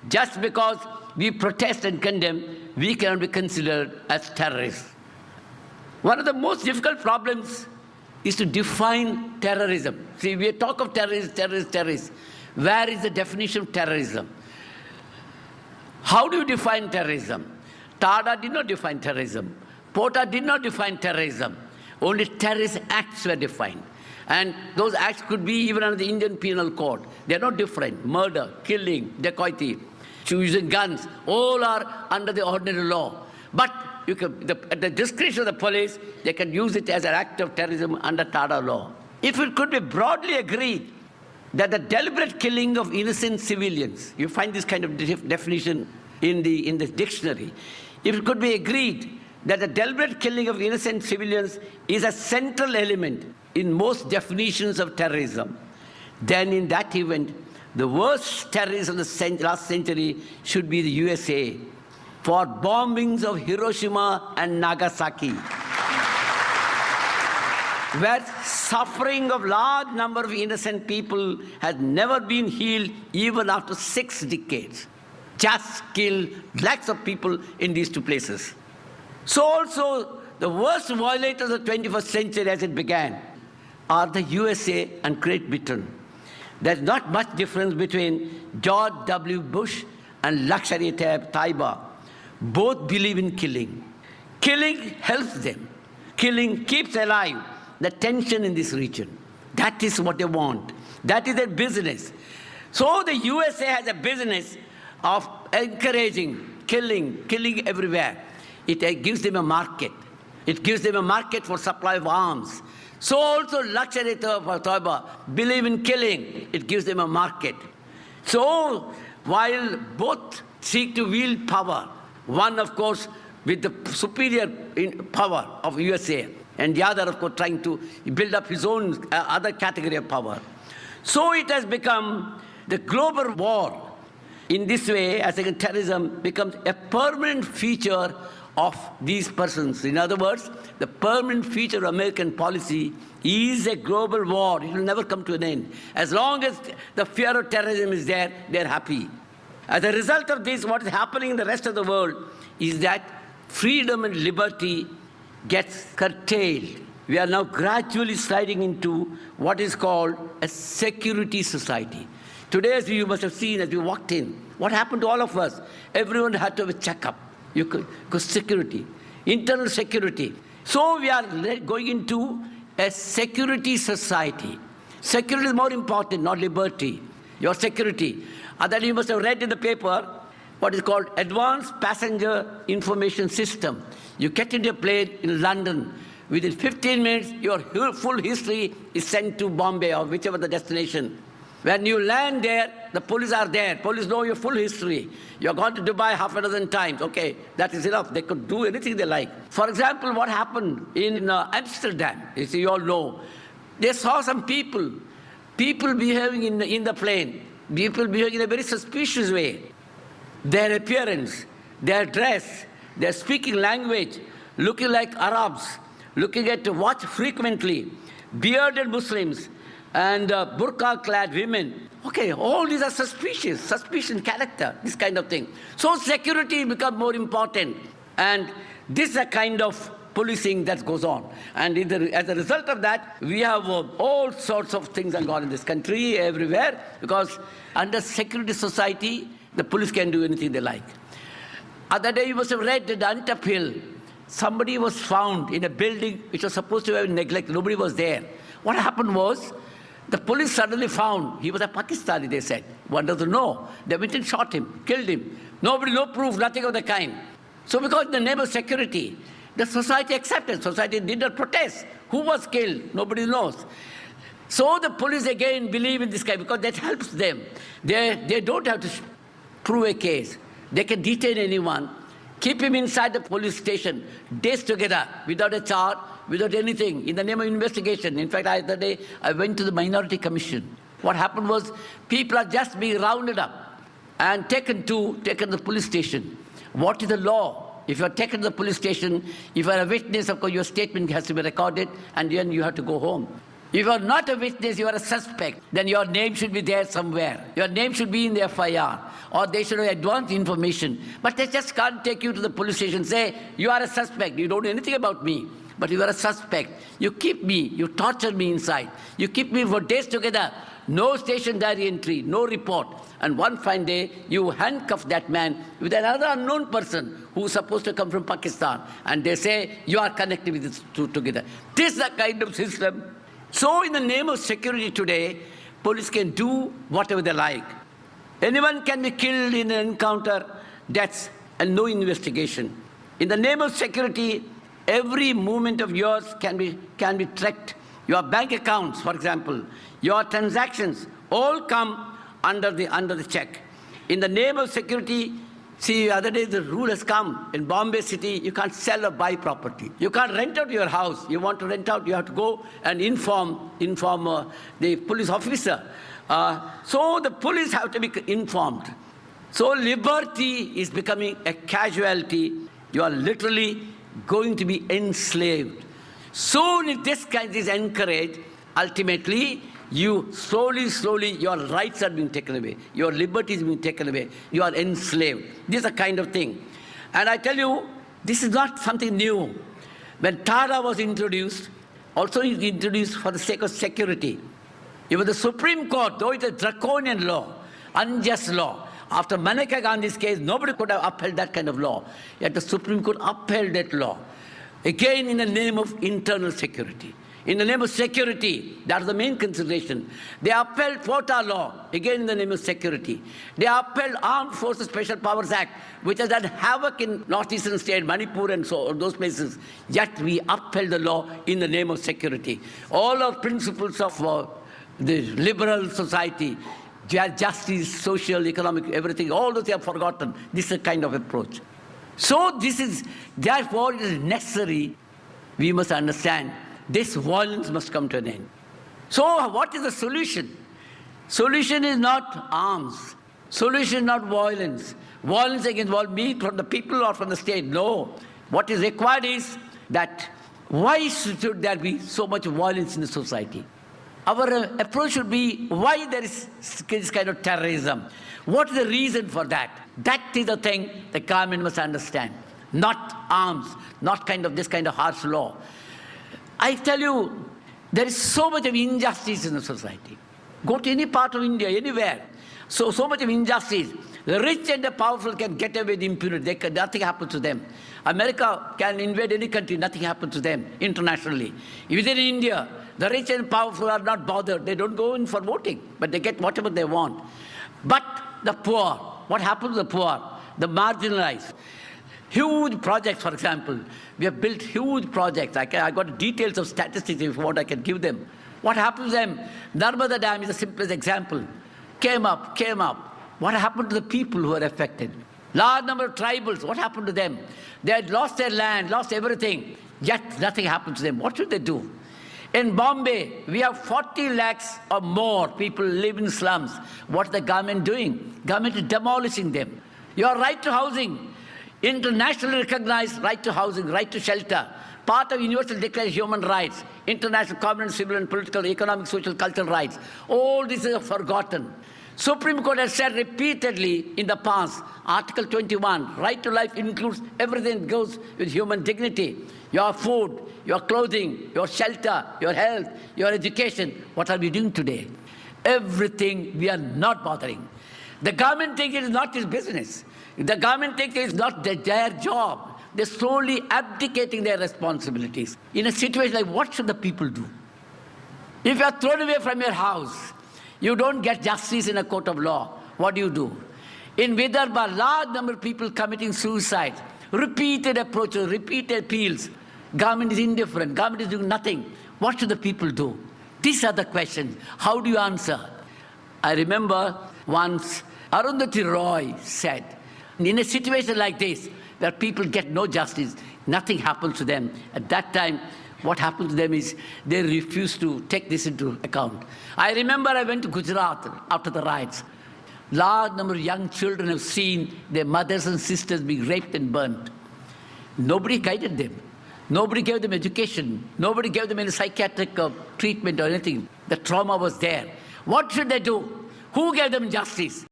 Just because we protest and condemn, we cannot be considered as terrorists. One of the most difficult problems is to define terrorism. See, we talk of terrorists. Where is the definition of terrorism? How do you define terrorism? Tada did not define terrorism. Porta did not define terrorism. Only terrorist acts were defined. And those acts could be even under the Indian Penal Code. They are not different. Murder, killing, dacoity, using guns, all are under the ordinary law. But at the discretion of the police, they can use it as an act of terrorism under Tada law. If it could be broadly agreed that the deliberate killing of innocent civilians, you find this kind of definition in the dictionary. If it could be agreed that the deliberate killing of innocent civilians is a central element in most definitions of terrorism, then in that event, the worst terrorists of the last century should be the USA for bombings of Hiroshima and Nagasaki, where suffering of large number of innocent people has never been healed even after 6 decades. Just killed lakhs of people in these two places. So also, the worst violators of the 21st century as it began are the USA and Great Britain. There's not much difference between George W. Bush and Lakshmi Taiba. Both believe in killing. Killing helps them. Killing keeps alive the tension in this region. That is what they want. That is their business. So the USA has a business of encouraging killing everywhere. It gives them a market. It gives them a market for supply of arms. So also Lakshmi Taiba believe in killing. It gives them a market. So while both seek to wield power, one of course with the superior power of USA, and the other of course trying to build up his own other category of power. So it has become the global war. In this way, as against terrorism becomes a permanent feature of these persons. In other words, the permanent feature of American policy is a global war. It will never come to an end. As long as the fear of terrorism is there, they're happy. As a result of this, what is happening in the rest of the world is that freedom and liberty gets curtailed. We are now gradually sliding into what is called a security society. Today, as you must have seen as we walked in, what happened to all of us? Everyone had to have a checkup. Because security, internal security. So we are going into a security society. Security is more important, not liberty. Your security. And then you must have read in the paper what is called Advanced Passenger Information System. You get into a plane in London. Within 15 minutes, your full history is sent to Bombay or whichever the destination. When you land there, the police are there. Police know your full history. You've gone to Dubai half a dozen times. Okay, that is enough. They could do anything they like. For example, what happened in Amsterdam, you all know. They saw some people behaving in the plane, people behaving in a very suspicious way. Their appearance, their dress, their speaking language, looking like Arabs, looking at watch frequently, bearded Muslims, and burqa-clad women. Okay, all these are suspicious character, this kind of thing. So security becomes more important. And this is a kind of policing that goes on. And as a result of that, we have all sorts of things going on in this country, everywhere, because under security society, the police can do anything they like. Other day you must have read that Antap Hill, somebody was found in a building which was supposed to have been neglected. Nobody was there. What happened was, the police suddenly found he was a Pakistani, they said. One doesn't know. They went and shot him, killed him. Nobody, no proof, nothing of the kind. So because in the name of security, the society accepted. Society did not protest. Who was killed? Nobody knows. So the police again believe in this guy because that helps them. They don't have to prove a case. They can detain anyone, keep him inside the police station, days together, without a charge, without anything, in the name of investigation. In fact, the other day, I went to the Minority Commission. What happened was, people are just being rounded up and taken to the police station. What is the law? If you are taken to the police station, if you are a witness, of course, your statement has to be recorded, and then you have to go home. If you are not a witness, you are a suspect, then your name should be there somewhere. Your name should be in the FIR, or they should have advanced information. But they just can't take you to the police station and say, you are a suspect, you don't know anything about me, but you are a suspect. You keep me, you torture me inside. You keep me for days together. No station diary entry, no report. And one fine day, you handcuff that man with another unknown person who's supposed to come from Pakistan. And they say, you are connected with these two together. This is the kind of system. So in the name of security today, police can do whatever they like. Anyone can be killed in an encounter, deaths, and no investigation. In the name of security, every movement of yours can be tracked. Your bank accounts, for example, your transactions, all come under the check. In the name of security, see, the other day the rule has come. In Bombay city, you can't sell or buy property. You can't rent out your house. You want to rent out, you have to go and inform the police officer. So the police have to be informed. So liberty is becoming a casualty. You are literally going to be enslaved. Soon if this kind is encouraged, ultimately, you slowly, your rights are being taken away. Your liberty is being taken away. You are enslaved. This is a kind of thing. And I tell you, this is not something new. When TADA was introduced, also it was introduced for the sake of security. Even the Supreme Court, though it's a draconian law, unjust law, after Maneka Gandhi's case, nobody could have upheld that kind of law. Yet the Supreme Court upheld that law. Again, in the name of internal security. In the name of security, that's the main consideration. They upheld quota law, again in the name of security. They upheld Armed Forces Special Powers Act, which has done havoc in northeastern states, Manipur and so those places. Yet we upheld the law in the name of security. All our principles of the liberal society, justice, social, economic, everything, all those they have forgotten. This is a kind of approach. So therefore it is necessary, we must understand, this violence must come to an end. So what is the solution? Solution is not arms. Solution is not violence. Violence against me from the people or from the state. No. What is required is that why should there be so much violence in the society? Our approach should be why there is this kind of terrorism. What is the reason for that? That is the thing the government must understand. Not arms, not this kind of harsh law. I tell you, there is so much of injustice in the society. Go to any part of India, anywhere. So much of injustice. The rich and the powerful can get away with impunity. Nothing happens to them. America can invade any country, nothing happens to them internationally. Within India, the rich and powerful are not bothered. They don't go in for voting, but they get whatever they want. But the poor, what happens to the poor? The marginalized. Huge projects, for example. We have built huge projects. I got details of statistics if you want, I can give them. What happens to them? Narmada Dam is the simplest example. Came up. What happened to the people who were affected? Large number of tribals, what happened to them? They had lost their land, lost everything, yet nothing happened to them. What should they do? In Bombay, we have 40 lakhs or more people live in slums. What's the government doing? Government is demolishing them. Your right to housing, internationally recognized right to housing, right to shelter, part of Universal Declaration of Human Rights, international covenant, civil and political, economic, social, cultural rights. All this is forgotten. Supreme Court has said repeatedly in the past, Article 21, right to life includes everything that goes with human dignity. Your food, your clothing, your shelter, your health, your education. What are we doing today? Everything we are not bothering. The government thinks it is not his business. The government thinks it is not their job. They're slowly abdicating their responsibilities. In a situation like what should the people do? If you are thrown away from your house, you don't get justice in a court of law. What do? In Vidarbha, large number of people committing suicide. Repeated approaches, repeated appeals. Government is indifferent. Government is doing nothing. What should the people do? These are the questions. How do you answer? I remember once Arundhati Roy said, in a situation like this, where people get no justice, nothing happens to them. At that time, what happened to them is they refused to take this into account. I remember I went to Gujarat after the riots. Large number of young children have seen their mothers and sisters being raped and burnt. Nobody guided them. Nobody gave them education. Nobody gave them any psychiatric treatment or anything. The trauma was there. What should they do? Who gave them justice?